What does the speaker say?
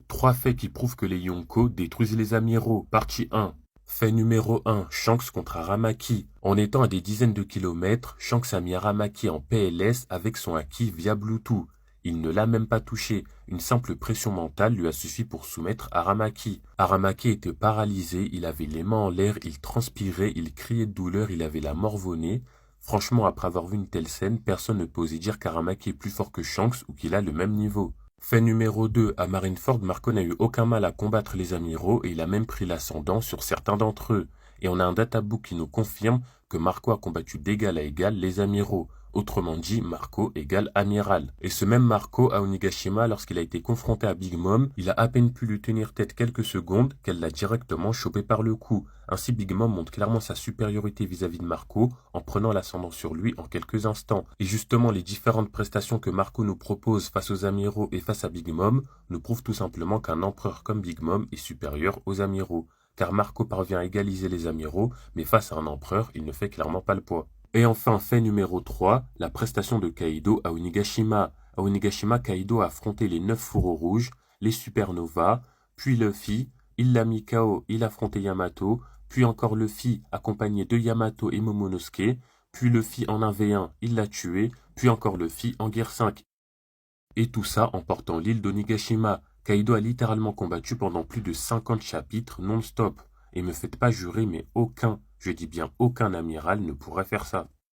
Trois faits qui prouvent que les Yonko détruisent les amiraux. Partie 1. Fait numéro 1. Shanks contre Aramaki. En étant à des dizaines de kilomètres, Shanks a mis Aramaki en PLS avec son haki via Bluetooth. Il ne l'a même pas touché. Une simple pression mentale lui a suffi pour soumettre Aramaki. Aramaki était paralysé, il avait les mains en l'air, il transpirait, il criait de douleur, il avait la morve-au-nez. Franchement, après avoir vu une telle scène, personne ne peut oser dire qu'Aramaki est plus fort que Shanks ou qu'il a le même niveau. Fait numéro 2, à Marineford, Marco n'a eu aucun mal à combattre les amiraux et il a même pris l'ascendant sur certains d'entre eux. Et on a un databook qui nous confirme que Marco a combattu d'égal à égal les amiraux. Autrement dit, Marco égale amiral. Et ce même Marco, à Onigashima, lorsqu'il a été confronté à Big Mom, il a à peine pu lui tenir tête quelques secondes qu'elle l'a directement chopé par le cou. Ainsi, Big Mom montre clairement sa supériorité vis-à-vis de Marco en prenant l'ascendant sur lui en quelques instants. Et justement, les différentes prestations que Marco nous propose face aux amiraux et face à Big Mom nous prouvent tout simplement qu'un empereur comme Big Mom est supérieur aux amiraux. Car Marco parvient à égaliser les amiraux, mais face à un empereur, il ne fait clairement pas le poids. Et enfin, fait numéro 3, la prestation de Kaido à Onigashima. À Onigashima, Kaido a affronté les 9 fourreaux rouges, les supernovas, puis Luffy, il l'a mis KO, il a affronté Yamato, puis encore Luffy accompagné de Yamato et Momonosuke, puis Luffy en 1v1, il l'a tué, puis encore Luffy en guerre 5. Et tout ça en portant l'île d'Onigashima. Kaido a littéralement combattu pendant plus de 50 chapitres non-stop. Et me faites pas jurer, mais aucun, je dis bien aucun amiral ne pourrait faire ça.